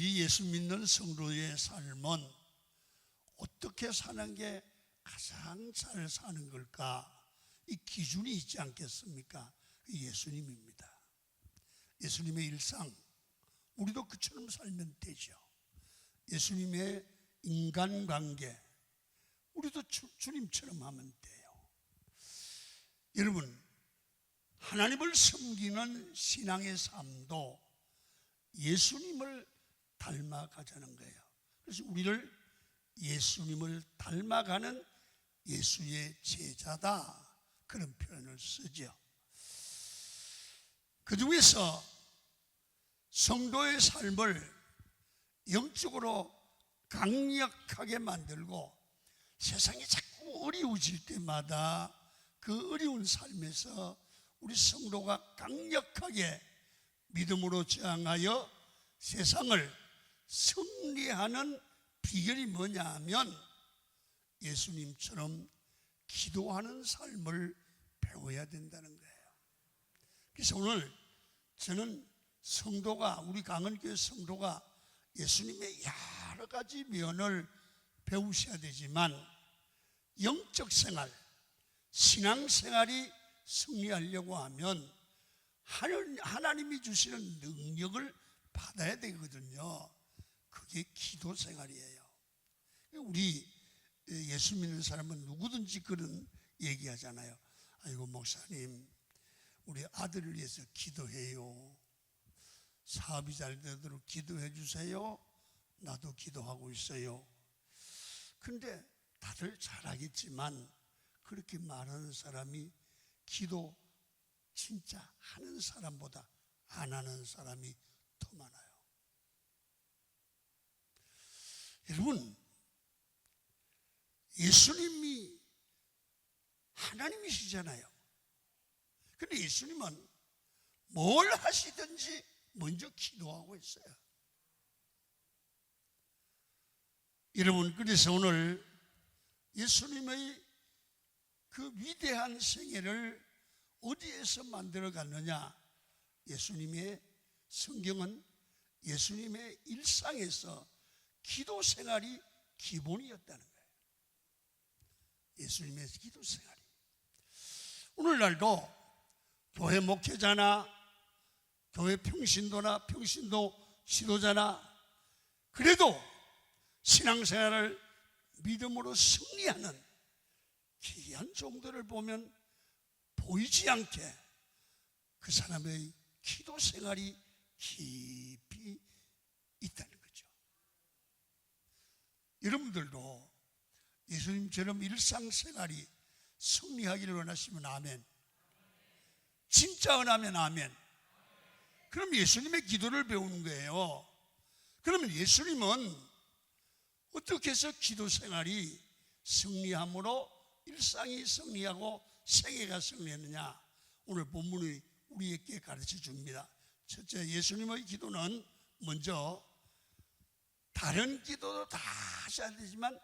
우리 예수 믿는 성도의 삶은 어떻게 사는 게 가장 잘 사는 걸까? 이 기준이 있지 않겠습니까? 예수님입니다. 예수님의 일상, 우리도 그처럼 살면 되죠. 예수님의 인간관계, 우리도 주님처럼 하면 돼요. 여러분, 하나님을 섬기는 신앙의 삶도 예수님을 닮아가자는 거예요. 그래서 우리를 예수님을 닮아가는 예수의 제자다, 그런 표현을 쓰죠. 그 중에서 성도의 삶을 영적으로 강력하게 만들고 세상이 자꾸 어려워질 때마다 그 어려운 삶에서 우리 성도가 강력하게 믿음으로 저항하여 세상을 승리하는 비결이 뭐냐 하면 예수님처럼 기도하는 삶을 배워야 된다는 거예요. 그래서 오늘 저는 성도가, 우리 강은교회 성도가 예수님의 여러 가지 면을 배우셔야 되지만 영적 생활, 신앙생활이 승리하려고 하면 하나님이 주시는 능력을 받아야 되거든요. 그게 기도 생활이에요. 우리 예수 믿는 사람은 누구든지 그런 얘기하잖아요. 아이고 목사님, 우리 아들을 위해서 기도해요. 사업이 잘 되도록 기도해 주세요. 나도 기도하고 있어요. 근데 다들 잘하겠지만 그렇게 말하는 사람이 기도 진짜 하는 사람보다 안 하는 사람이 더 많아요. 여러분, 예수님이 하나님이시잖아요. 근데 예수님은 뭘 하시든지 먼저 기도하고 있어요. 여러분, 그래서 오늘 예수님의 그 위대한 생애를 어디에서 만들어 갔느냐? 예수님의 성경은 예수님의 일상에서 기도 생활이 기본이었다는 거예요. 예수님의 기도 생활이. 오늘날도 교회 목회자나 교회 평신도나 평신도 지도자나 그래도 신앙생활을 믿음으로 승리하는 귀한 종들을 보면 보이지 않게 그 사람의 기도 생활이 깊이 있다는 거죠. 여러분들도 예수님처럼 일상생활이 승리하기를 원하시면 아멘. 진짜 원하면 아멘. 그럼 예수님의 기도를 배우는 거예요. 그러면 예수님은 어떻게 해서 기도 생활이 승리함으로 일상이 승리하고 생애가 승리했느냐? 오늘 본문이 우리에게 가르쳐 줍니다. 첫째, 예수님의 기도는 먼저 다른 기도도 다 하셔야 되지만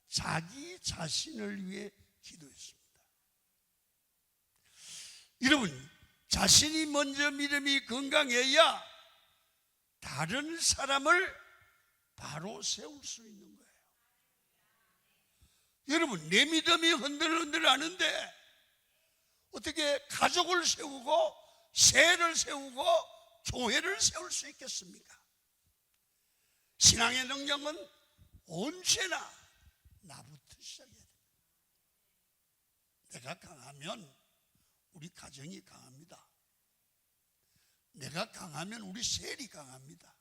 자기 자신을 위해 기도했습니다. 여러분, 자신이 먼저 믿음이 건강해야 다른 사람을 바로 세울 수 있는 거예요. 여러분, 내 믿음이 흔들흔들 하는데 어떻게 가족을 세우고 세를 세우고 교회를 세울 수 있겠습니까? 신앙의 능력은 언제나 나부터 시작해야 됩니다. 내가 강하면 우리 가정이 강합니다. 내가 강하면 우리 세리 강합니다.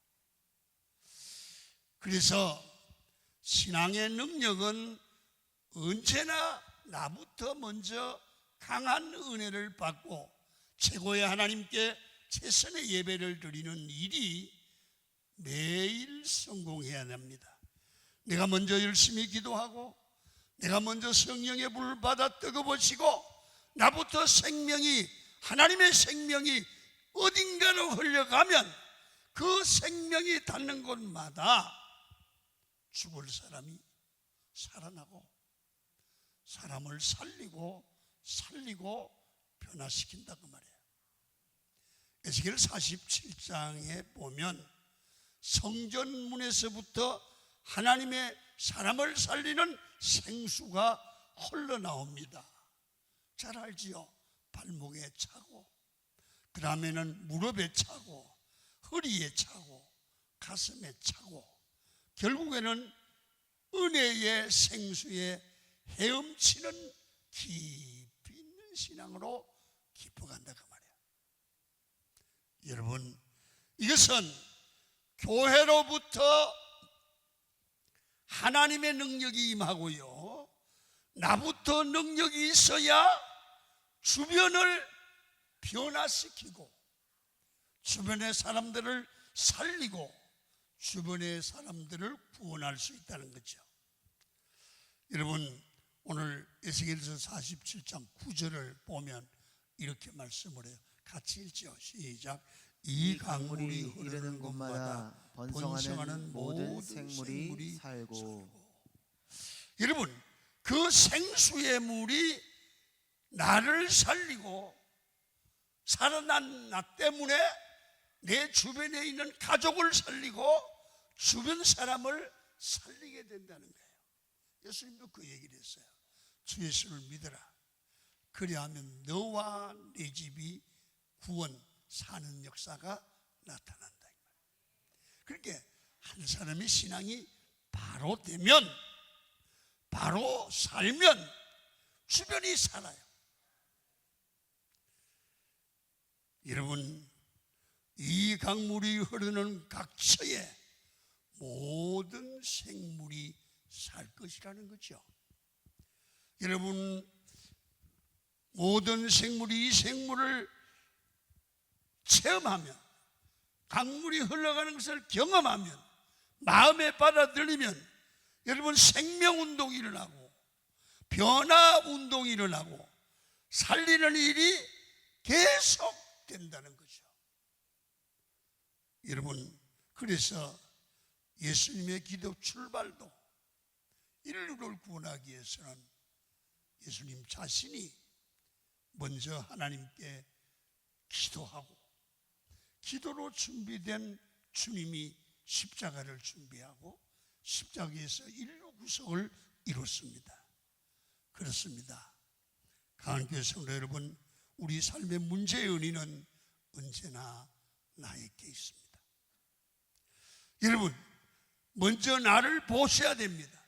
그래서 신앙의 능력은 언제나 나부터 먼저 강한 은혜를 받고 최고의 하나님께 최선의 예배를 드리는 일이 매일 성공해야 합니다. 내가 먼저 열심히 기도하고 내가 먼저 성령의 불을 받아 뜨거워지고 나부터 생명이, 하나님의 생명이 어딘가로 흘러가면 그 생명이 닿는 곳마다 죽을 사람이 살아나고 사람을 살리고 변화시킨다 그 말이에요. 에스겔 47장에 보면 성전문에서부터 하나님의 사람을 살리는 생수가 흘러나옵니다. 잘 알지요? 발목에 차고, 그 다음에는 무릎에 차고, 허리에 차고, 가슴에 차고, 결국에는 은혜의 생수에 헤엄치는 깊이 있는 신앙으로 깊어간다 그 말이에요. 여러분, 이것은 교회로부터 하나님의 능력이 임하고요, 나부터 능력이 있어야 주변을 변화시키고 주변의 사람들을 살리고 주변의 사람들을 구원할 수 있다는 거죠. 여러분, 오늘 에스겔서 47장 9절을 보면 이렇게 말씀을 해요. 같이 읽죠. 시작. 이 강물이 흐르는 곳마다 번성하는 모든 생물이 살고. 여러분, 그 생수의 물이 나를 살리고 살아난 나 때문에 내 주변에 있는 가족을 살리고 주변 사람을 살리게 된다는 거예요. 예수님도 그 얘기를 했어요. 주 예수를 믿어라. 그리하면 너와 네 집이 구원 사는 역사가 나타난다. 그렇게 한 사람의 신앙이 바로 되면, 바로 살면 주변이 살아요. 여러분, 이 강물이 흐르는 각처에 모든 생물이 살 것이라는 거죠. 여러분, 모든 생물이 이 생물을 체험하면, 강물이 흘러가는 것을 경험하면, 마음에 받아들이면 여러분 생명운동이 일어나고 변화운동이 일어나고 살리는 일이 계속 된다는 거죠. 여러분, 그래서 예수님의 기도 출발도 인류를 구원하기 위해서는 예수님 자신이 먼저 하나님께 기도하고, 기도로 준비된 주님이 십자가를 준비하고 십자가에서 인류 구속을 이뤘습니다. 그렇습니다. 강한교회 성도 여러분, 우리 삶의 문제의 은혜는 언제나 나에게 있습니다. 여러분, 먼저 나를 보셔야 됩니다.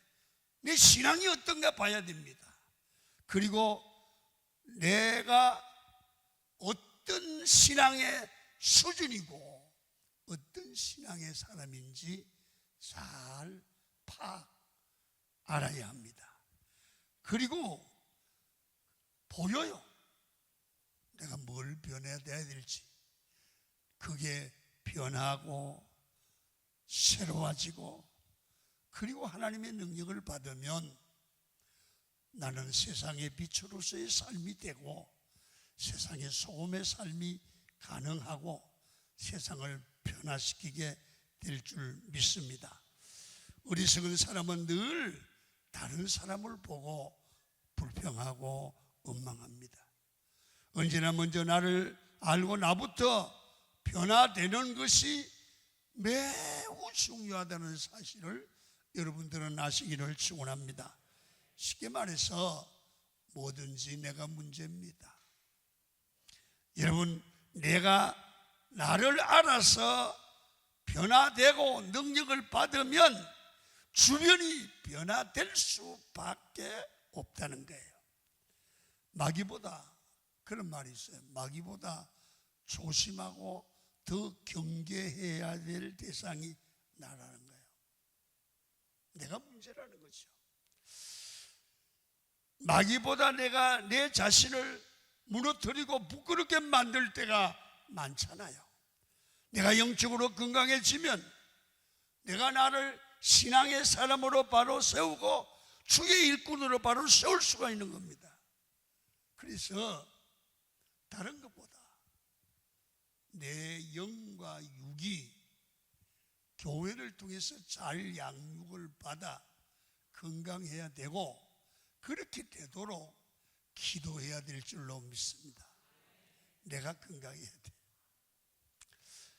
내 신앙이 어떤가 봐야 됩니다. 그리고 내가 어떤 신앙의 수준이고 어떤 신앙의 사람인지 잘 알아야 합니다. 그리고 보여요. 내가 뭘 변해야 될지. 그게 변하고 새로워지고, 그리고 하나님의 능력을 받으면 나는 세상의 빛으로서의 삶이 되고 세상의 소금의 삶이 가능하고 세상을 변화시키게 될 줄 믿습니다. 어리석은 사람은 늘 다른 사람을 보고 불평하고 원망합니다. 언제나 먼저 나를 알고 나부터 변화되는 것이 매우 중요하다는 사실을 여러분들은 아시기를 축원합니다. 쉽게 말해서 뭐든지 내가 문제입니다. 여러분, 내가 나를 알아서 변화되고 능력을 받으면 주변이 변화될 수밖에 없다는 거예요. 마귀보다, 그런 말이 있어요. 마귀보다 조심하고 더 경계해야 될 대상이 나라는 거예요. 내가 문제라는 거죠. 마귀보다 내가 내 자신을 무너뜨리고 부끄럽게 만들 때가 많잖아요. 내가 영적으로 건강해지면 내가 나를 신앙의 사람으로 바로 세우고 주의 일꾼으로 바로 세울 수가 있는 겁니다. 그래서 다른 것보다 내 영과 육이 교회를 통해서 잘 양육을 받아 건강해야 되고, 그렇게 되도록 기도해야 될 줄로 믿습니다. 내가 건강해야 돼.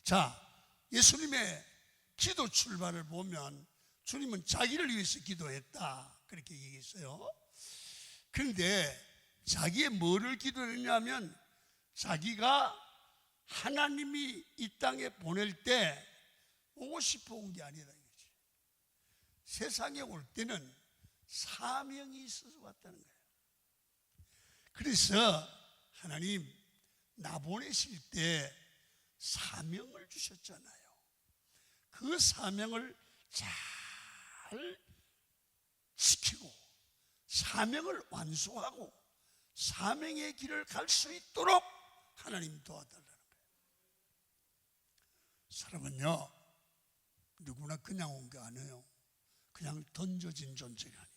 자, 예수님의 기도 출발을 보면 주님은 자기를 위해서 기도했다 그렇게 얘기했어요. 그런데 자기의 뭐를 기도했냐면 자기가 하나님이 이 땅에 보낼 때 오고 싶어 온 게 아니다 이거지. 세상에 올 때는 사명이 있어서 왔다는 거예요. 그래서 하나님 나 보내실 때 사명을 주셨잖아요. 그 사명을 잘 지키고 사명을 완수하고 사명의 길을 갈 수 있도록 하나님 도와달라는 거예요. 사람은요 누구나 그냥 온 게 아니에요. 그냥 던져진 존재가 아니야.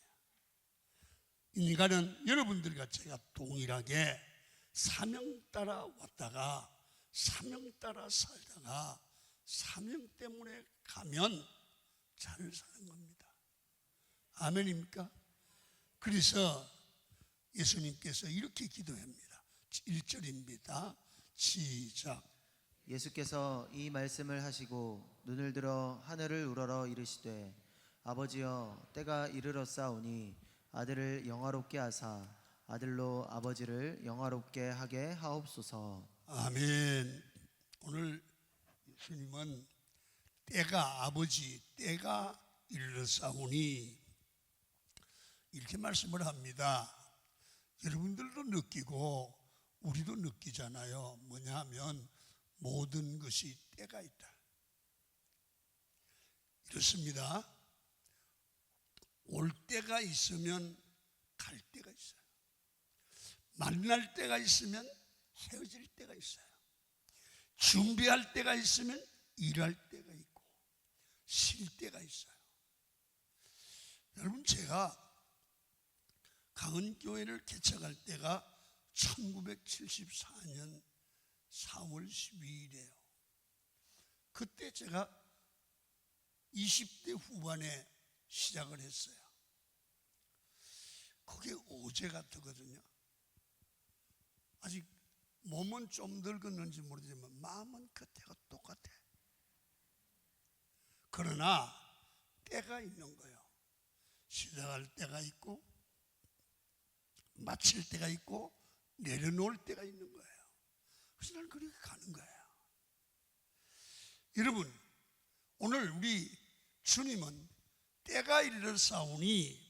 인간은 여러분들과 제가 동일하게 사명 따라 왔다가 사명 따라 살다가 사명 때문에 가면 잘 사는 겁니다. 아멘입니까? 그래서 예수님께서 이렇게 기도합니다. 1절입니다. 시작. 예수께서 이 말씀을 하시고 눈을 들어 하늘을 우러러 이르시되 아버지여 때가 이르렀사오니 아들을 영화롭게 하사 아들로 아버지를 영화롭게 하게 하옵소서. 아멘. 오늘 예수님은 때가 아버지 때가 이르렀사오니 이렇게 말씀을 합니다. 여러분들도 느끼고 우리도 느끼잖아요. 뭐냐 하면 모든 것이 때가 있다. 이렇습니다. 올 때가 있으면 갈 때가 있어요. 만날 때가 있으면 헤어질 때가 있어요. 준비할 때가 있으면 일할 때가 있고 쉴 때가 있어요. 여러분 제가 강은교회를 개척할 때가 1974년 4월 12일이에요. 그때 제가 20대 후반에 시작을 했어요. 그게 어제 같거든요. 아직 몸은 좀 늙었는지 모르지만 마음은 그때가 똑같아. 그러나 때가 있는 거예요. 시작할 때가 있고 마칠 때가 있고 내려놓을 때가 있는 거예요. 그래서 난 그렇게 가는 거예요. 여러분 오늘 우리 주님은 때가 이르렀사오니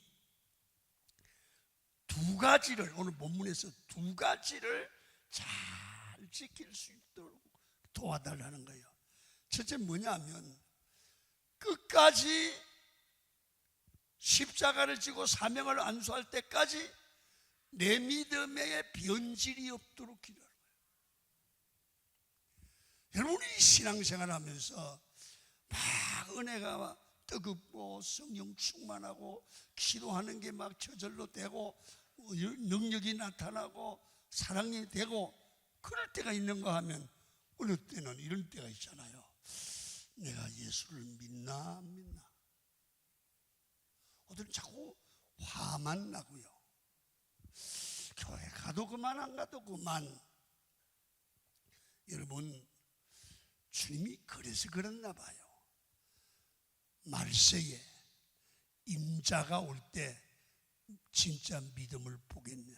두 가지를 오늘 본문에서 두 가지를 잘 지킬 수 있도록 도와달라는 거예요. 첫째 뭐냐면 끝까지 십자가를 지고 사명을 안수할 때까지 내 믿음에 변질이 없도록 기도하는 거예요. 여러분이 신앙생활 하면서 막 은혜가 뜨겁고 성령 충만하고 기도하는 게 막 저절로 되고 능력이 나타나고 사랑이 되고 그럴 때가 있는가 하면 어느 때는 이런 때가 있잖아요. 내가 예수를 믿나 안 믿나. 어떤 자꾸 화만 나고요. 교회 가도 그만 안 가도 그만. 여러분 주님이 그래서 그랬나 봐요. 말세에 임자가 올 때 진짜 믿음을 보겠냐.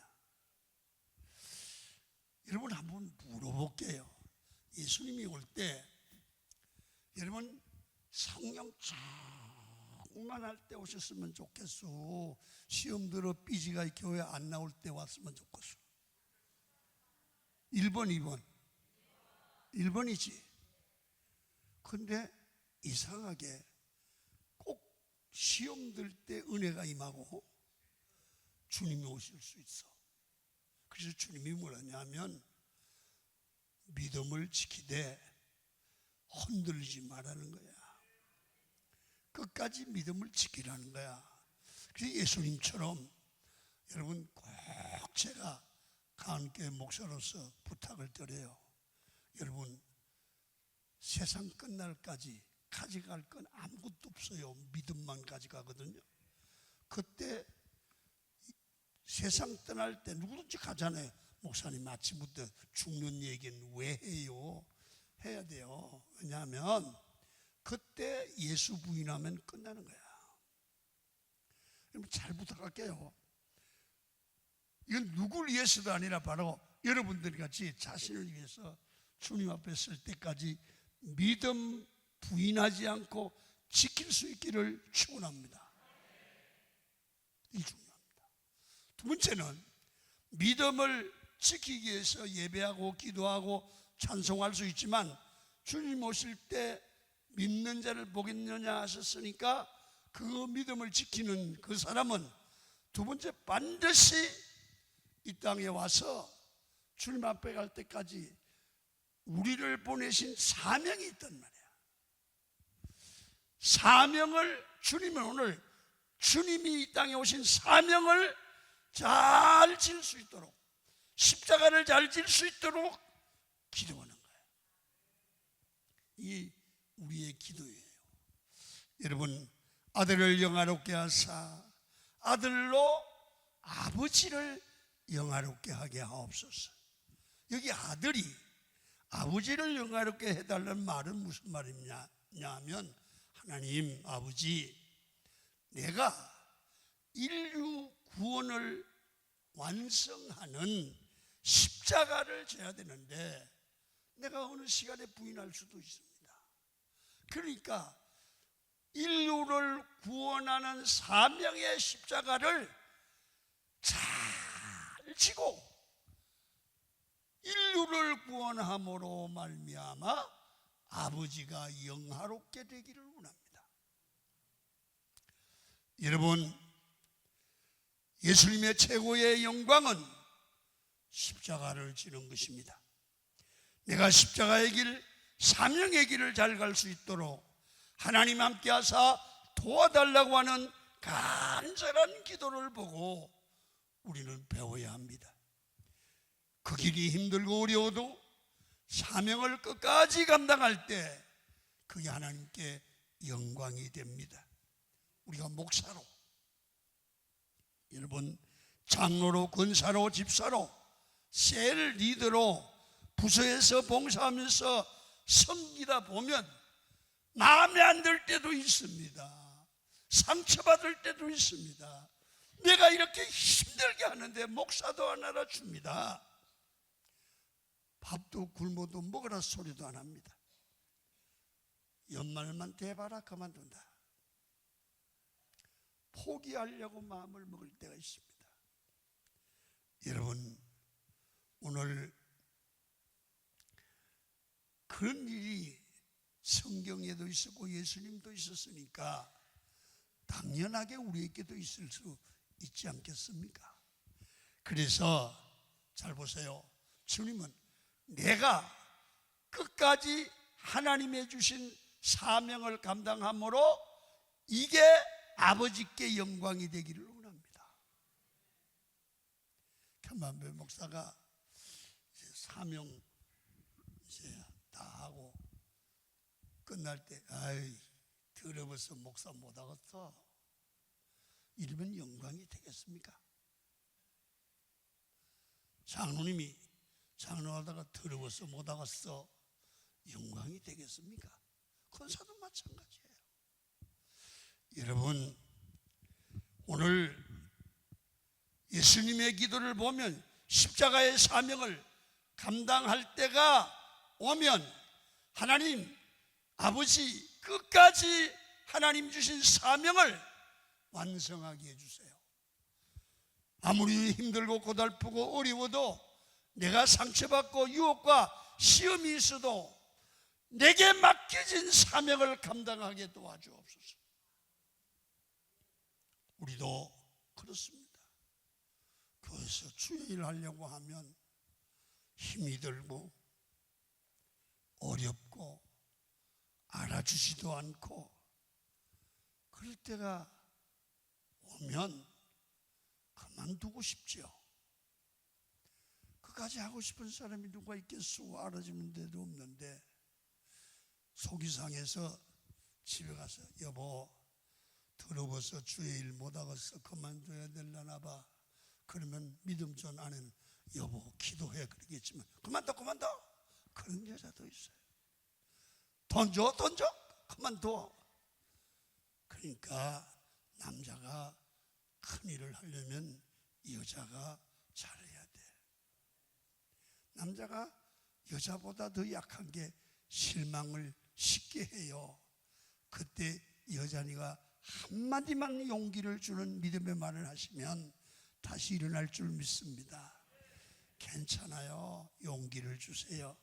여러분 한번 물어볼게요. 예수님이 올 때 여러분 성령 충만할 때 오셨으면 좋겠어. 시험 들어 삐지가 교회 안 나올 때 왔으면 좋겠어. 1번 2번 1번이지. 근데 이상하게 꼭 시험 들 때 은혜가 임하고 주님이 오실 수 있어. 그래서 주님이 뭐라냐면 믿음을 지키되 흔들리지 말라는 거야. 끝까지 믿음을 지키라는 거야. 그래서 예수님처럼 여러분 꼭 제가 강한교회 목사로서 부탁을 드려요. 여러분 세상 끝날까지 가져갈 건 아무것도 없어요. 믿음만 가져가거든요. 그때 세상 떠날 때 누구든지 가잖아요. 목사님 아침부터 죽는 얘기는 왜 해요? 해야 돼요. 왜냐하면 그때 예수 부인하면 끝나는 거야. 여러분 잘 부탁할게요. 이건 누구를 위해서도 아니라 바로 여러분들이 같이 자신을 위해서 주님 앞에 설 때까지 믿음 부인하지 않고 지킬 수 있기를 축원합니다. 이 중요합니다. 두 번째는 믿음을 지키기 위해서 예배하고 기도하고 찬송할 수 있지만 주님 오실 때 믿는 자를 보겠느냐 하셨으니까 그 믿음을 지키는 그 사람은 두 번째 반드시 이 땅에 와서 주님 앞에 갈 때까지 우리를 보내신 사명이 있단 말이야. 사명을 주님은 오늘 주님이 이 땅에 오신 사명을 잘 질 수 있도록 십자가를 잘 질 수 있도록 기도하는 거예요. 이 우리의 기도예요. 여러분 아들을 영화롭게 하사 아들로 아버지를 영화롭게 하게 하옵소서. 여기 아들이 아버지를 영화롭게 해달라는 말은 무슨 말이냐면 하나님 아버지 내가 인류 구원을 완성하는 십자가를 져야 되는데 내가 어느 시간에 부인할 수도 있습니다. 그러니까 인류를 구원하는 사명의 십자가를 잘 지고 인류를 구원함으로 말미암아 아버지가 영화롭게 되기를 원합니다. 여러분 예수님의 최고의 영광은 십자가를 지는 것입니다. 내가 십자가의 길, 사명의 길을 잘 갈 수 있도록 하나님 함께 하사 도와달라고 하는 간절한 기도를 보고 우리는 배워야 합니다. 그 길이 힘들고 어려워도 사명을 끝까지 감당할 때 그게 하나님께 영광이 됩니다. 우리가 목사로, 여러분 장로로, 권사로, 집사로, 셀 리더로 부서에서 봉사하면서 섬기다 보면 마음에 안 들 때도 있습니다. 상처받을 때도 있습니다. 내가 이렇게 힘들게 하는데 목사도 안 알아줍니다. 밥도 굶어도 먹으라 소리도 안 합니다. 연말만 돼봐라 그만둔다. 포기하려고 마음을 먹을 때가 있습니다. 여러분 오늘 그런 일이 성경에도 있었고 예수님도 있었으니까 당연하게 우리에게도 있을 수 있지 않겠습니까? 그래서 잘 보세요. 주님은 내가 끝까지 하나님의 주신 사명을 감당함으로 이게 아버지께 영광이 되기를 원합니다. 현만배 목사가 이제 사명 이제 다 하고 끝날 때 아이 더러워서 목사 못하겠어 이러면 영광이 되겠습니까? 장로님이 장로하다가 더러워서 못하겠어 영광이 되겠습니까? 권사도 마찬가지예요. 여러분 오늘 예수님의 기도를 보면 십자가의 사명을 감당할 때가 오면 하나님 아버지 끝까지 하나님 주신 사명을 완성하게 해주세요. 아무리 힘들고 고달프고 어려워도 내가 상처받고 유혹과 시험이 있어도 내게 맡겨진 사명을 감당하게 도와주옵소서. 우리도 그렇습니다. 교회에서 주일을 하려고 하면 힘이 들고 어렵고 알아주지도 않고 그럴 때가 오면 그만두고 싶죠. 그까지 하고 싶은 사람이 누가 있겠소? 알아주는 데도 없는데 속이 상해서 집에 가서 여보 더러워서 주의 일 못하겠어 그만둬야 될라나 봐. 그러면 믿음 전 아는 여보 기도해 그러겠지만 그만둬 그런 여자도 있어요. 돈 줘 그만둬. 그러니까 남자가 큰 일을 하려면 여자가 잘해야 돼. 남자가 여자보다 더 약한 게 실망을 쉽게 해요. 그때 여자니가 한마디만 용기를 주는 믿음의 말을 하시면 다시 일어날 줄 믿습니다. 괜찮아요. 용기를 주세요.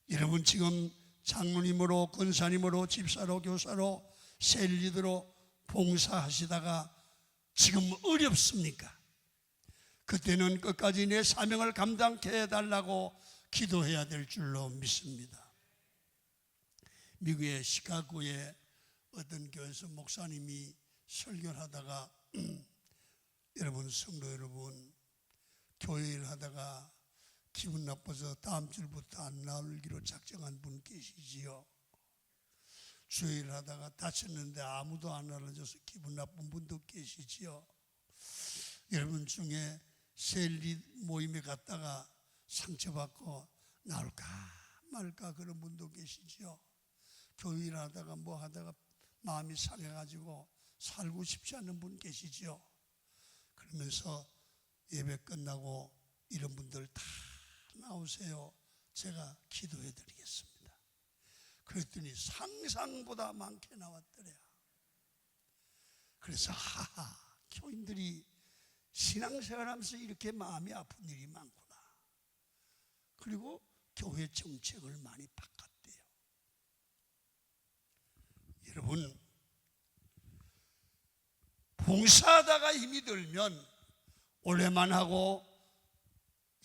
여러분 지금 장로님으로, 권사님으로, 집사로, 교사로, 셀리더로 봉사하시다가 지금 어렵습니까? 그때는 끝까지 내 사명을 감당케 해달라고 기도해야 될 줄로 믿습니다. 미국의 시카고에 어떤 교회에서 목사님이 설교를 하다가 여러분, 성도 여러분, 교회 일 하다가 기분 나빠서 다음 주부터 안 나오기로 작정한 분 계시지요? 주일 일 하다가 다쳤는데 아무도 안 알아줘서 기분 나쁜 분도 계시지요? 여러분 중에 셀리 모임에 갔다가 상처받고 나올까 말까 그런 분도 계시지요? 교회 일 하다가 뭐 하다가 마음이 상해가지고 살고 싶지 않은 분 계시지요? 그러면서 예배 끝나고 이런 분들 다 나오세요. 제가 기도해 드리겠습니다. 그랬더니 상상보다 많게 나왔더래요. 그래서 하하, 교인들이 신앙생활하면서 이렇게 마음이 아픈 일이 많구나. 그리고 교회 정책을 많이 바꿨대요. 여러분, 봉사하다가 힘이 들면 올해만 하고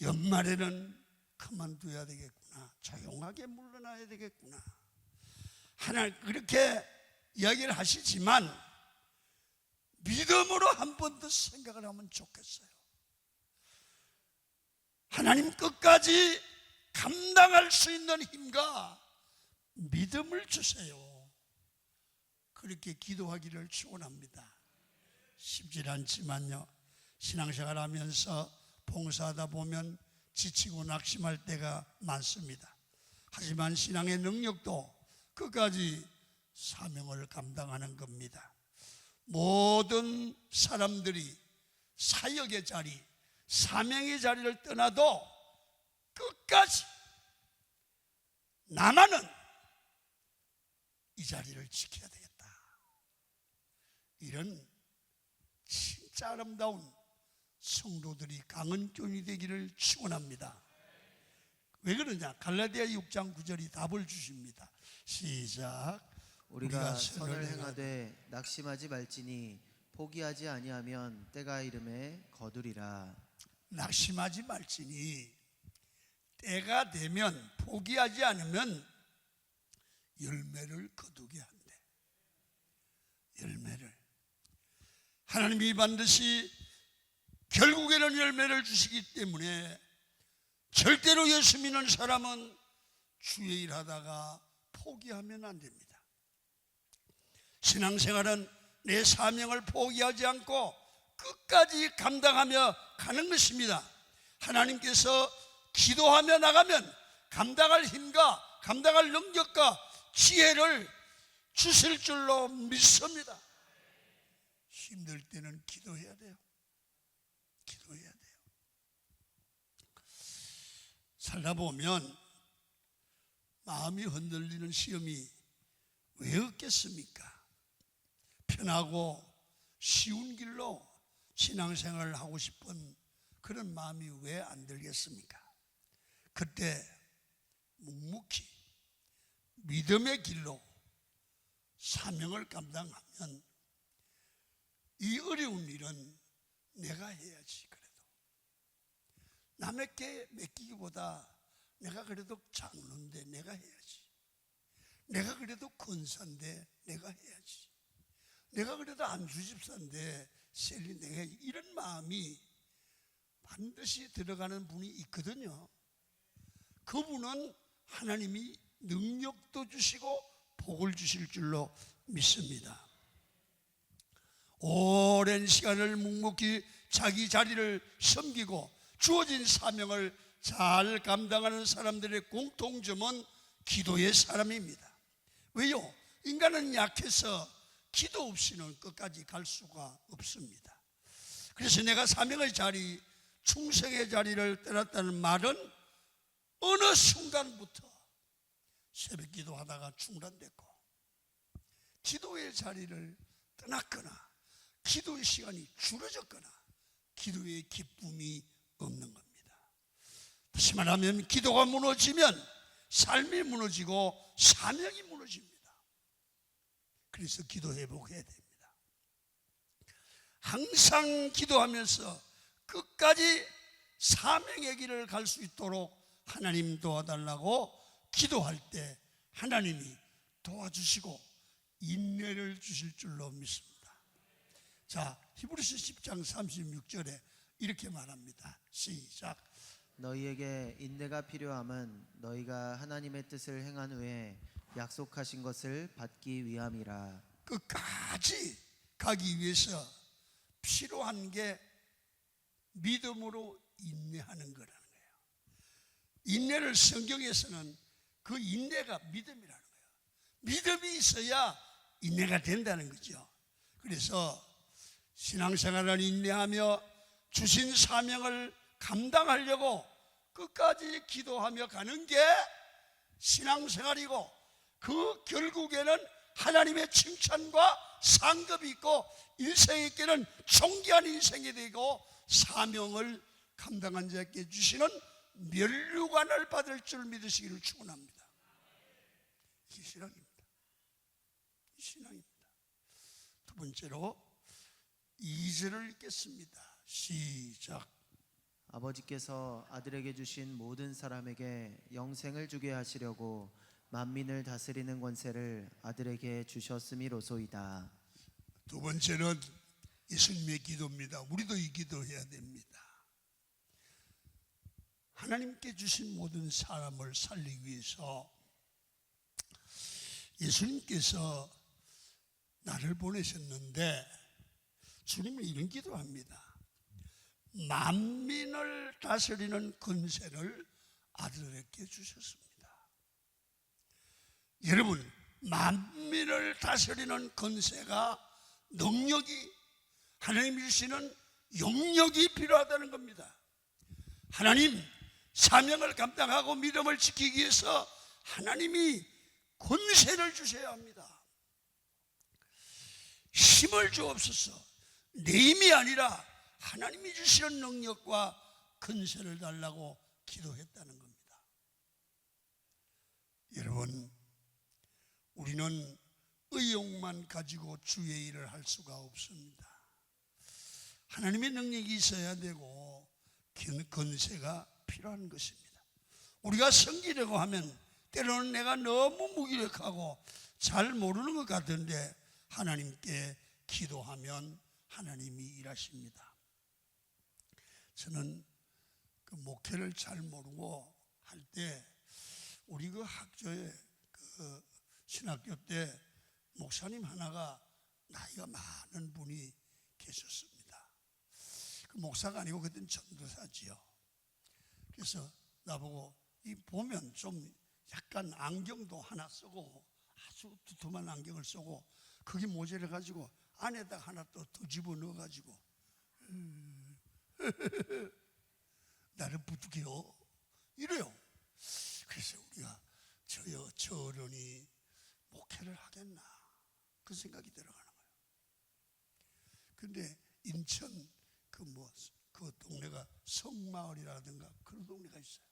연말에는 그만둬야 되겠구나, 조용하게 물러나야 되겠구나, 하나님 그렇게 이야기를 하시지만 믿음으로 한 번 더 생각을 하면 좋겠어요. 하나님 끝까지 감당할 수 있는 힘과 믿음을 주세요. 그렇게 기도하기를 축원합니다. 쉽지 않지만요, 신앙생활 하면서 봉사하다 보면 지치고 낙심할 때가 많습니다. 하지만 신앙의 능력도 끝까지 사명을 감당하는 겁니다. 모든 사람들이 사역의 자리, 사명의 자리를 떠나도 끝까지 나만은 이 자리를 지켜야 되겠다, 이런 진짜 아름다운 성도들이 강한 교인이 되기를 축원합니다. 왜 그러냐? 갈라디아 6장 9절이 답을 주십니다. 시작. 우리가 선을 행하되 낙심하지 말지니 포기하지 아니하면 때가 이름에 거두리라. 낙심하지 말지니 때가 되면 포기하지 않으면 열매를 거두게 한대. 열매를. 하나님이 반드시 결국에는 열매를 주시기 때문에 절대로 예수 믿는 사람은 주의 일 하다가 포기하면 안 됩니다. 신앙생활은 내 사명을 포기하지 않고 끝까지 감당하며 가는 것입니다. 하나님께서 기도하며 나가면 감당할 힘과 감당할 능력과 지혜를 주실 줄로 믿습니다. 힘들 때는 기도해야 돼요. 기도해야 돼요. 살다 보면 마음이 흔들리는 시험이 왜 없겠습니까? 편하고 쉬운 길로 신앙생활을 하고 싶은 그런 마음이 왜 안 들겠습니까? 그때 묵묵히 믿음의 길로 사명을 감당하면 이 어려운 일은 내가 해야지. 그래도 남에게 맡기기보다 내가 그래도 장로인데 내가 해야지, 내가 그래도 권사인데 내가 해야지, 내가 그래도 안수집사인데 셀리 내가 해야지, 이런 마음이 반드시 들어가는 분이 있거든요. 그분은 하나님이 능력도 주시고 복을 주실 줄로 믿습니다. 오랜 시간을 묵묵히 자기 자리를 섬기고 주어진 사명을 잘 감당하는 사람들의 공통점은 기도의 사람입니다. 왜요? 인간은 약해서 기도 없이는 끝까지 갈 수가 없습니다. 그래서 내가 사명의 자리, 충성의 자리를 떠났다는 말은 어느 순간부터 새벽 기도하다가 중단됐고 기도의 자리를 떠났거나 기도의 시간이 줄어졌거나 기도의 기쁨이 없는 겁니다. 다시 말하면 기도가 무너지면 삶이 무너지고 사명이 무너집니다. 그래서 기도 회복해야 됩니다. 항상 기도하면서 끝까지 사명의 길을 갈 수 있도록 하나님 도와달라고 기도할 때 하나님이 도와주시고 인내를 주실 줄로 믿습니다. 자, 히브리서 10장 36절에 이렇게 말합니다. 시작. 너희에게 인내가 필요함은 너희가 하나님의 뜻을 행한 후에 약속하신 것을 받기 위함이라. 끝까지 가기 위해서 필요한 게 믿음으로 인내하는 거라는 거예요. 인내를 성경에서는 그 인내가 믿음이라는 거예요. 믿음이 있어야 인내가 된다는 거죠. 그래서 신앙생활을 인내하며 주신 사명을 감당하려고 끝까지 기도하며 가는 게 신앙생활이고 그 결국에는 하나님의 칭찬과 상급이 있고 일생에 깨는 존귀한 인생이 되고 사명을 감당한 자에게 주시는 면류관을 받을 줄 믿으시기를 축원합니다. 이게 신앙입니다. 이 신앙입니다. 두 번째로 2절을 읽겠습니다. 시작. 아버지께서 아들에게 주신 모든 사람에게 영생을 주게 하시려고 만민을 다스리는 권세를 아들에게 주셨음이로소이다. 두 번째는 예수님의 기도입니다. 우리도 이 기도해야 됩니다. 하나님께 주신 모든 사람을 살리기 위해서 예수님께서 나를 보내셨는데 주님은 이런 기도합니다. 만민을 다스리는 권세를 아들에게 주셨습니다. 여러분, 만민을 다스리는 권세가 능력이 하나님이 주시는 영역이 필요하다는 겁니다. 하나님 사명을 감당하고 믿음을 지키기 위해서 하나님이 권세를 주셔야 합니다. 힘을 주옵소서. 내 힘이 아니라 하나님이 주시는 능력과 권세를 달라고 기도했다는 겁니다. 여러분, 우리는 의욕만 가지고 주의 일을 할 수가 없습니다. 하나님의 능력이 있어야 되고 권세가 필요한 것입니다. 우리가 섬기려고 하면 때로는 내가 너무 무기력하고 잘 모르는 것 같은데 하나님께 기도하면 하나님이 일하십니다. 저는 그 목회를 잘 모르고 할 때 우리 그 학교에 그 신학교 때 목사님 하나가 나이가 많은 분이 계셨습니다. 그 목사가 아니고 그땐 전도사지요. 그래서 나보고 이 보면 좀 약간 안경도 하나 쓰고 아주 두툼한 안경을 쓰고 그게 모자를 가지고 안에다 하나 또 집어넣어 가지고 나를 부추겨 이래요. 그래서 우리가 저 어른이 목회를 하겠나 그 생각이 들어가는 거예요. 근데 인천 그 동네가 성마을이라든가 그런 동네가 있어요.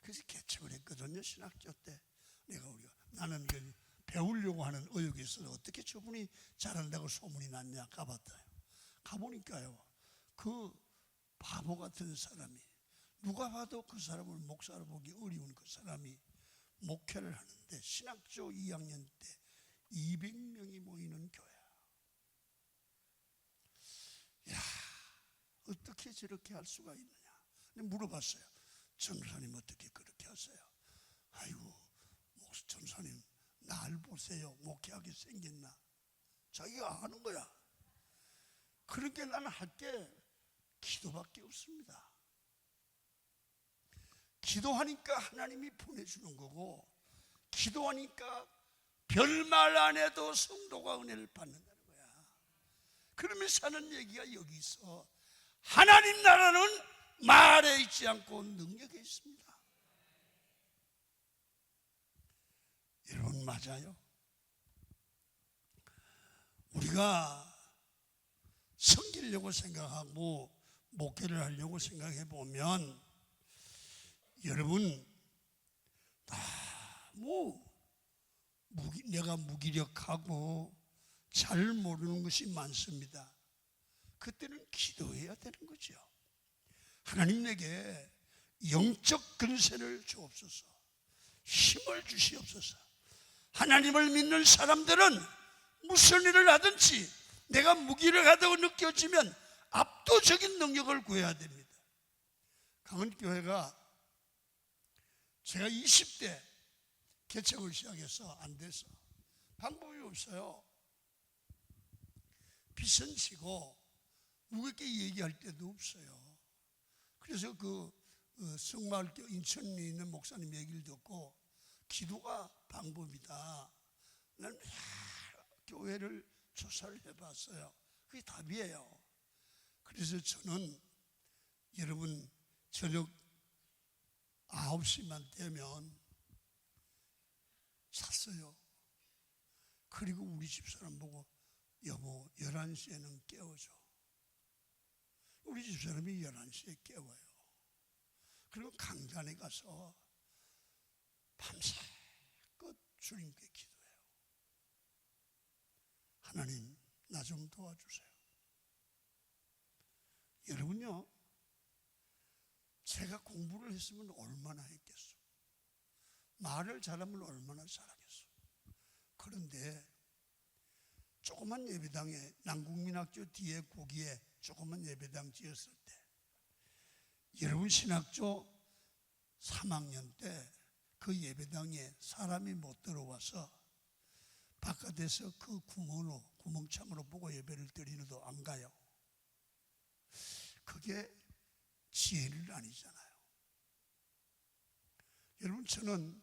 그래서 개척을 했거든요. 신학교 때 나는 배우려고 하는 의욕이 있어서 어떻게 저분이 잘한다고 소문이 났냐 가봤어요. 가보니까요, 그 바보 같은 사람이 누가 봐도 그 사람을 목사로 보기 어려운 그 사람이 목회를 하는데 신학교 2학년 때 200명이 모이는 교회. 야, 어떻게 저렇게 할 수가 있느냐. 물어봤어요. 전사님 어떻게 그렇게 하세요? 아이고, 전사님 날 보세요. 목회하게 생겼나? 자기가 아는 거야. 그렇게 나는 할 게 기도밖에 없습니다. 기도하니까 하나님이 보내주는 거고, 기도하니까 별말 안 해도 성도가 은혜를 받는다는 거야. 그러면서 하는 얘기가 여기 있어. 하나님 나라는 말에 있지 않고 능력에 있습니다. 여러분, 맞아요. 우리가 섬기려고 생각하고 목회를 하려고 생각해 보면 여러분 너무 내가 무기력하고 잘 모르는 것이 많습니다. 그때는 기도해야 되는 거죠. 하나님 내게 영적 근세를 주옵소서, 힘을 주시옵소서. 하나님을 믿는 사람들은 무슨 일을 하든지 내가 무기력하다고 느껴지면 압도적인 능력을 구해야 됩니다. 강원교회가 제가 20대 개척을 시작해서 안 돼서 방법이 없어요. 빚은 지고 무겁게 얘기할 때도 없어요. 그래서 성마을 인천에 있는 목사님 얘기를 듣고 기도가 방법이다. 나는 교회를 조사를 해봤어요. 그게 답이에요. 그래서 저는 여러분 저녁 9시만 되면 잤어요. 그리고 우리 집사람 보고 여보 11시에는 깨워줘. 우리 집사람이 11시에 깨워요. 그리고 강단에 가서 밤새껏 주님께 기도해요. 하나님 나 좀 도와주세요. 여러분요, 제가 공부를 했으면 얼마나 했겠어. 말을 잘하면 얼마나 잘하겠어. 그런데 조그만 예배당에 남국민학교 뒤에 고기에 조그만 예배당 지었을 때 여러분 신학조 3학년 때 그 예배당에 사람이 못 들어와서 바깥에서 그 구멍창으로 보고 예배를 드리는도 안 가요. 그게 지혜는 아니잖아요. 여러분 저는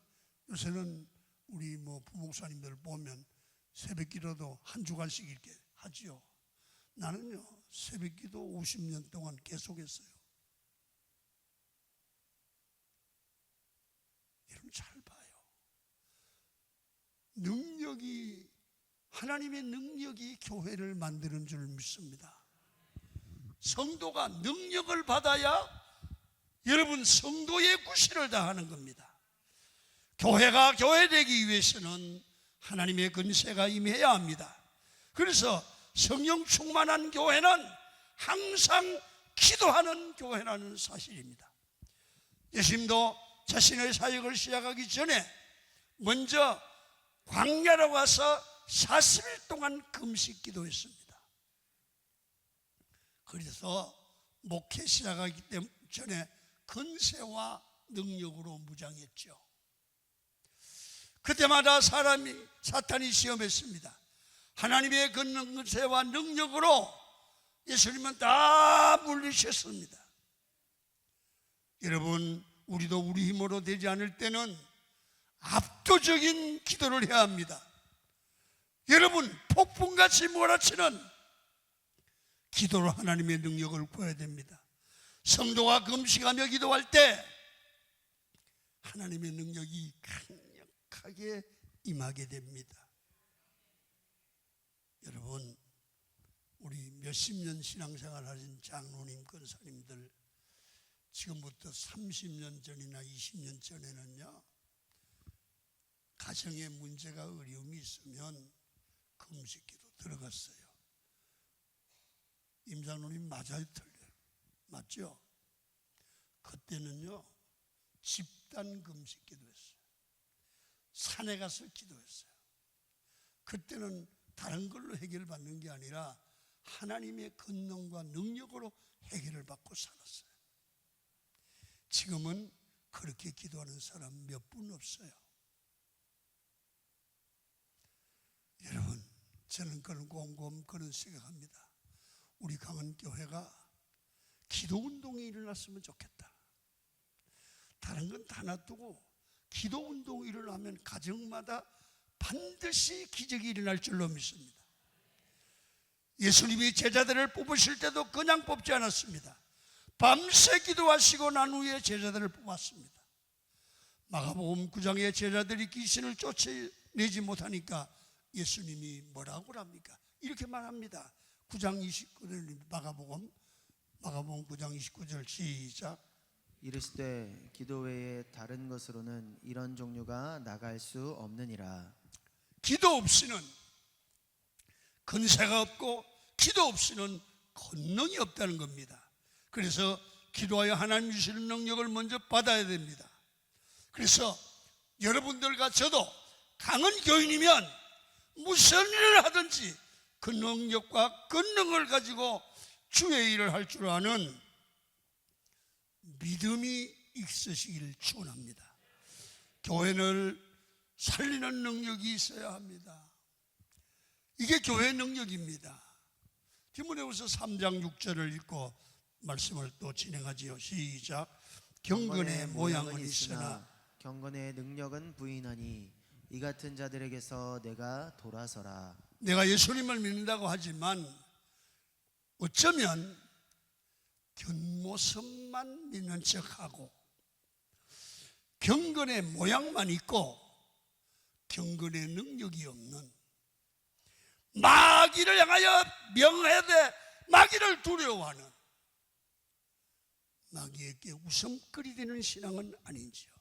요새는 우리 부목사님들 보면 새벽기도도 한 주간씩 이렇게 하지요. 나는요 새벽기도 50년 동안 계속했어요. 여러분 잘 봐요. 하나님의 능력이 교회를 만드는 줄 믿습니다. 성도가 능력을 받아야 여러분 성도의 구실을 다하는 겁니다. 교회가 교회되기 위해서는 하나님의 근세가 임해야 합니다. 그래서 성령 충만한 교회는 항상 기도하는 교회라는 사실입니다. 예수님도 자신의 사역을 시작하기 전에 먼저 광야로 가서 40일 동안 금식 기도했습니다. 그래서 목회 시작하기 전에 근세와 능력으로 무장했죠. 그때마다 사탄이 시험했습니다. 하나님의 근세와 능력으로 예수님은 다 물리셨습니다. 여러분 우리도 우리 힘으로 되지 않을 때는 압도적인 기도를 해야 합니다. 여러분 폭풍같이 몰아치는 기도로 하나님의 능력을 구해야 됩니다. 성도가 금식하며 기도할 때 하나님의 능력이 강력하게 임하게 됩니다. 여러분 우리 몇십 년 신앙생활 하신 장로님, 권사님들 지금부터 30년 전이나 20년 전에는요 가정에 문제가 어려움이 있으면 금식기도 들어갔어요. 임장로님 맞아요, 틀려요? 맞죠? 그때는요 집단 금식 기도했어요. 산에 가서 기도했어요. 그때는 다른 걸로 해결받는 게 아니라 하나님의 권능과 능력으로 해결을 받고 살았어요. 지금은 그렇게 기도하는 사람 몇 분 없어요. 여러분 저는 그런 생각합니다. 우리 강원교회가 기도운동이 일어났으면 좋겠다. 다른 건 다 놔두고 기도운동이 일어나면 가정마다 반드시 기적이 일어날 줄로 믿습니다. 예수님이 제자들을 뽑으실 때도 그냥 뽑지 않았습니다. 밤새 기도하시고 난 후에 제자들을 뽑았습니다. 마가복음 9장에 제자들이 귀신을 쫓아내지 못하니까 예수님이 뭐라고 합니까? 이렇게 말합니다. 9장 29절 마가복음 9장 29절 시작. 이르시되 기도 외에 다른 것으로는 이런 종류가 나갈 수 없느니라. 기도 없이는 근세가 없고 기도 없이는 권능이 없다는 겁니다. 그래서 기도하여 하나님 주시는 능력을 먼저 받아야 됩니다. 그래서 여러분들과 저도 강한 교인이면 무슨 일을 하든지 그 능력과 권능을 가지고 주의 일을 할 줄 아는 믿음이 있으시길 축원합니다. 교회를 살리는 능력이 있어야 합니다. 이게 교회의 능력입니다. 디모데후서 3장 6절을 읽고 말씀을 또 진행하지요. 시작. 경건의 모양은 있으나 경건의 능력은 부인하니 이 같은 자들에게서 내가 돌아서라. 내가 예수님을 믿는다고 하지만 어쩌면 겉모습만 믿는 척하고 경건의 모양만 있고 경건의 능력이 없는, 마귀를 향하여 명하되 마귀를 두려워하는, 마귀에게 웃음거리 되는 신앙은 아닌지요.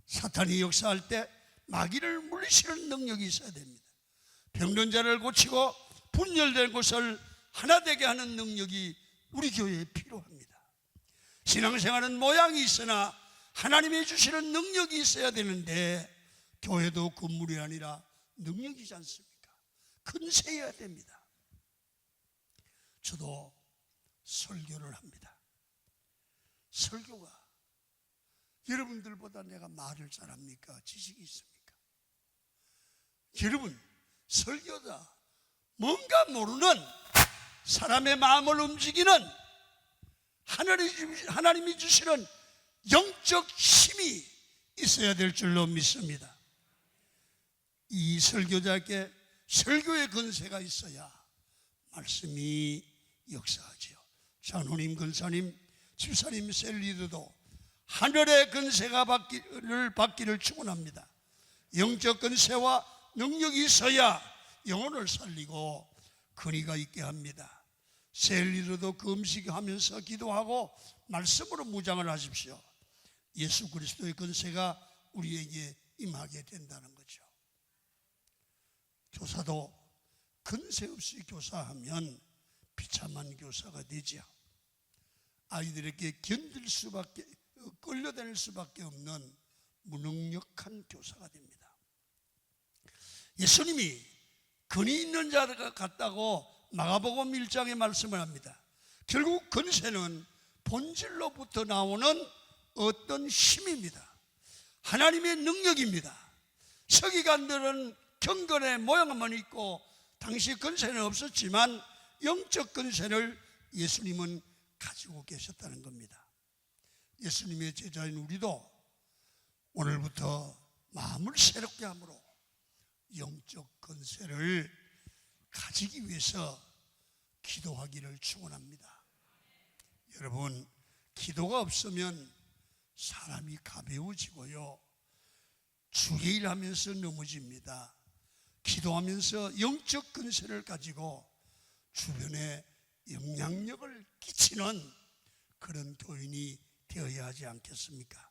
사탄이 역사할 때 마귀를 물리치는 능력이 있어야 됩니다. 병든 자를 고치고 분열된 곳을 하나 되게 하는 능력이 우리 교회에 필요합니다. 신앙생활은 모양이 있으나 하나님이 주시는 능력이 있어야 되는데 교회도 건물이 아니라 능력이지 않습니까? 근세해야 됩니다. 저도 설교를 합니다. 설교가 여러분들보다 내가 말을 잘합니까? 지식이 있습니까? 여러분, 설교자 뭔가 모르는 사람의 마음을 움직이는 하나님이 주시는 영적 힘이 있어야 될 줄로 믿습니다. 이 설교자에게 설교의 근세가 있어야 말씀이 역사하지요. 장로님, 근사님, 집사님, 셀리더도 하늘의 근세가 받기를 축원합니다. 영적 근세와 능력이 있어야 영혼을 살리고 근위가 있게 합니다. 셀리더도 금식하면서 기도하고 말씀으로 무장을 하십시오. 예수 그리스도의 근세가 우리에게 임하게 된다는 거죠. 교사도 근세 없이 교사하면 비참한 교사가 되죠. 아이들에게 끌려다닐 수밖에 없는 무능력한 교사가 됩니다. 예수님이 근위 있는 자가 같다고 마가복음 1장에 말씀을 합니다. 결국 근세는 본질로부터 나오는 어떤 힘입니다. 하나님의 능력입니다. 서기관들은 경건의 모양만 있고 당시 근세는 없었지만 영적 근세를 예수님은 가지고 계셨다는 겁니다. 예수님의 제자인 우리도 오늘부터 마음을 새롭게 함으로 영적 근세를 가지기 위해서 기도하기를 축원합니다. 여러분, 기도가 없으면 사람이 가벼워지고요, 주의 일하면서 넘어집니다. 기도하면서 영적 근세를 가지고 주변에 영향력을 끼치는 그런 교인이 되어야 하지 않겠습니까?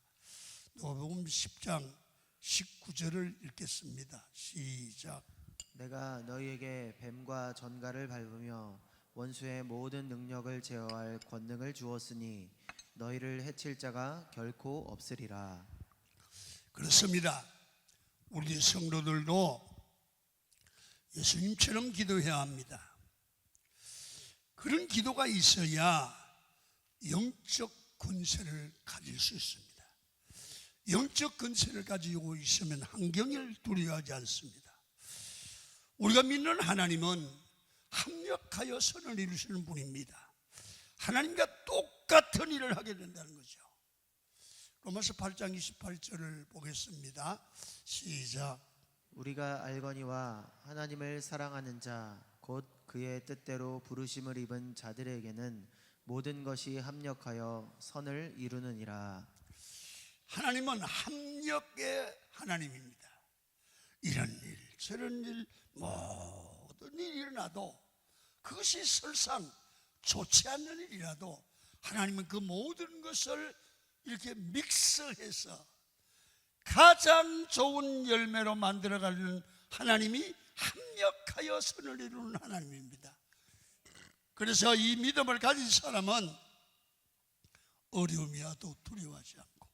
누가복음 10장 19절을 읽겠습니다. 시작. 내가 너희에게 뱀과 전갈을 밟으며 원수의 모든 능력을 제어할 권능을 주었으니 너희를 해칠 자가 결코 없으리라. 그렇습니다. 우리 성도들도 예수님처럼 기도해야 합니다. 그런 기도가 있어야 영적 권세를 가질 수 있습니다. 영적 권세를 가지고 있으면 환경을 두려워하지 않습니다. 우리가 믿는 하나님은 합력하여 선을 이루시는 분입니다. 하나님과 똑같은 일을 하게 된다는 거죠. 로마서 8장 28절을 보겠습니다. 시작. 우리가 알거니와 하나님을 사랑하는 자 곧 그의 뜻대로 부르심을 입은 자들에게는 모든 것이 합력하여 선을 이루느니라. 하나님은 합력의 하나님입니다. 이런 일 저런 일 모든 일이 일어나도 그것이 설상 좋지 않는 일이라도 하나님은 그 모든 것을 이렇게 믹스해서 가장 좋은 열매로 만들어가는 하나님이 합력하여 선을 이루는 하나님입니다. 그래서 이 믿음을 가진 사람은 어려움이 와도 두려워하지 않고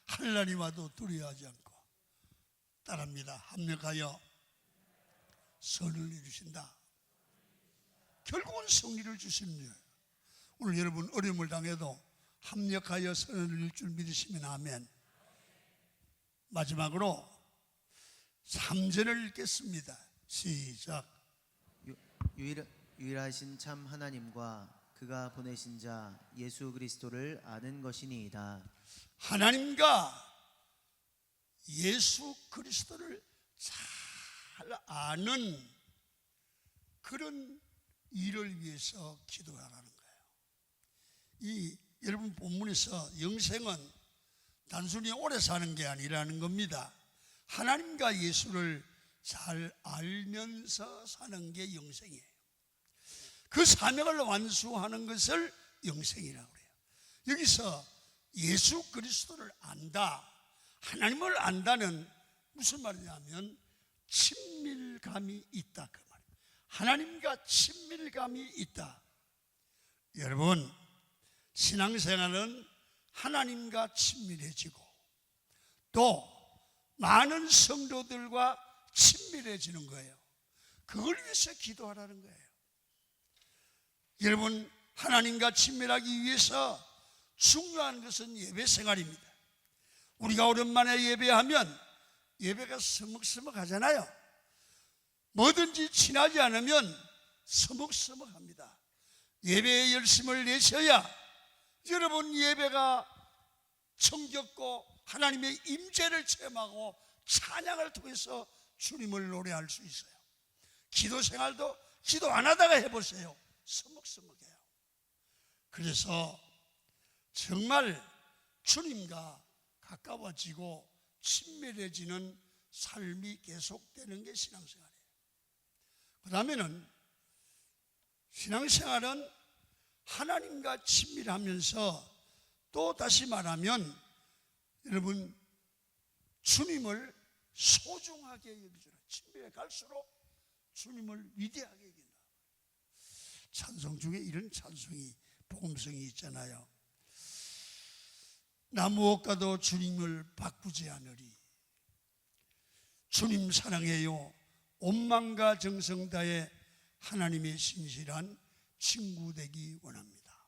환난이 와도 두려워하지 않고 따릅니다. 합력하여 선을 이루신다. 결국은 승리를 주십니다. 오늘 여러분 어려움을 당해도 합력하여 선을 이룰 줄 믿으시면 아멘. 마지막으로 3절을 읽겠습니다. 시작. 유일하신 참 하나님과 그가 보내신 자 예수 그리스도를 아는 것이니이다. 하나님과 예수 그리스도를 잘 아는 그런 일을 위해서 기도하라는 거예요. 이 여러분 본문에서 영생은 단순히 오래 사는 게 아니라는 겁니다. 하나님과 예수를 잘 알면서 사는 게 영생이에요. 그 사명을 완수하는 것을 영생이라고 해요. 여기서 예수 그리스도를 안다, 하나님을 안다는 무슨 말이냐면 친밀감이 있다 그 말이에요. 하나님과 친밀감이 있다. 여러분 신앙생활은 하나님과 친밀해지고 또 많은 성도들과 친밀해지는 거예요. 그걸 위해서 기도하라는 거예요. 여러분 하나님과 친밀하기 위해서 중요한 것은 예배 생활입니다. 우리가 오랜만에 예배하면 예배가 서먹서먹하잖아요. 뭐든지 친하지 않으면 서먹서먹합니다. 예배에 열심을 내셔야 여러분 예배가 정겹고 하나님의 임재를 체험하고 찬양을 통해서 주님을 노래할 수 있어요. 기도 생활도 기도 안 하다가 해보세요. 서먹서먹해요. 그래서 정말 주님과 가까워지고 친밀해지는 삶이 계속되는 게 신앙생활이에요. 그 다음에는 신앙생활은 하나님과 친밀하면서 또 다시 말하면 여러분 주님을 소중하게 여기잖아요. 친밀해 갈수록 주님을 위대하게 여긴다. 찬송 중에 이런 찬송이 복음성이 있잖아요. 나 무엇과도 주님을 바꾸지 않으리. 주님 사랑해요. 온망과 정성 다해 하나님의 신실한 친구 되기 원합니다.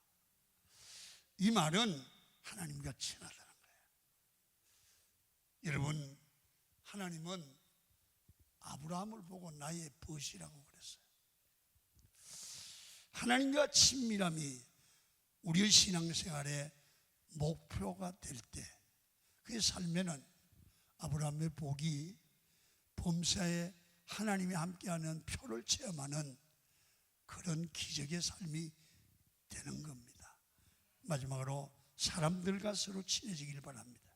이 말은 하나님과 친하다는 거예요. 여러분 하나님은 아브라함을 보고 나의 벗이라고 그랬어요. 하나님과 친밀함이 우리의 신앙생활의 목표가 될 때 그의 삶에는 아브라함의 복이 범사에 하나님이 함께하는 표를 체험하는 그런 기적의 삶이 되는 겁니다. 마지막으로 사람들과 서로 친해지길 바랍니다.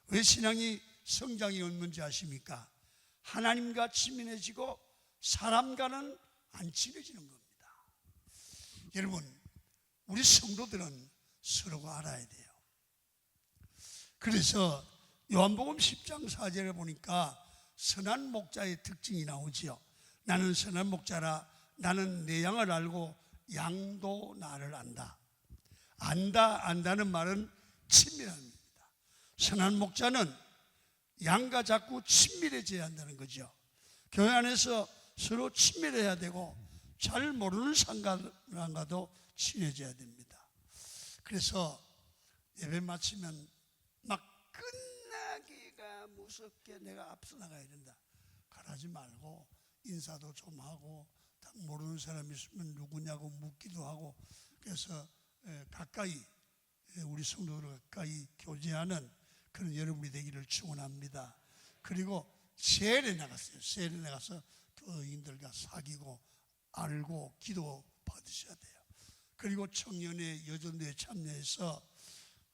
왜 신앙이 성장이 없는지 아십니까? 하나님과 친밀해지고 사람과는 안 친해지는 겁니다. 여러분 우리 성도들은 서로가 알아야 돼요. 그래서 요한복음 10장 4절에 보니까 선한 목자의 특징이 나오지요. 나는 선한 목자라 나는 내 양을 알고 양도 나를 안다. 안다는 말은 친밀함입니다. 선한 목자는 양과 자꾸 친밀해져야 한다는 거죠. 교회 안에서 서로 친밀해야 되고 잘 모르는 사람과도 친해져야 됩니다. 그래서 예배 마치면 막 끝나기가 무섭게 내가 앞서 나가야 된다. 그러지 말고 인사도 좀 하고 딱 모르는 사람 있으면 누구냐고 묻기도 하고 그래서 가까이 우리 성도들 가까이 교제하는 그런 여러분이 되기를 축원합니다. 그리고 세례 나갔어요. 세례 나가서 교인들과 사귀고 알고 기도 받으셔야 돼요. 그리고 청년의 여전도에 참여해서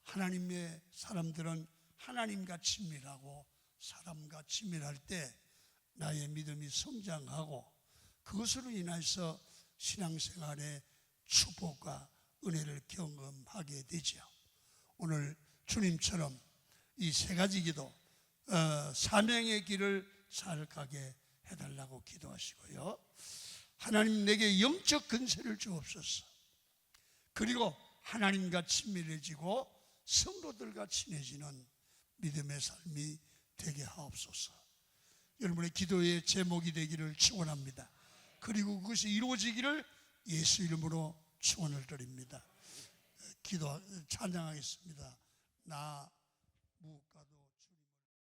하나님의 사람들은 하나님과 친밀하고 사람과 친밀할 때 나의 믿음이 성장하고 그것으로 인해서 신앙생활의 축복과 은혜를 경험하게 되죠. 오늘 주님처럼 이 세 가지 기도, 사명의 길을 잘 가게 해달라고 기도하시고요. 하나님 내게 영적 근세를 주옵소서. 그리고 하나님과 친밀해지고 성도들과 친해지는 믿음의 삶이 되게 하옵소서. 여러분의 기도의 제목이 되기를 축원합니다. 그리고 그것이 이루어지기를 예수 이름으로 축원을 드립니다. 기도 찬양하겠습니다. 나 무가도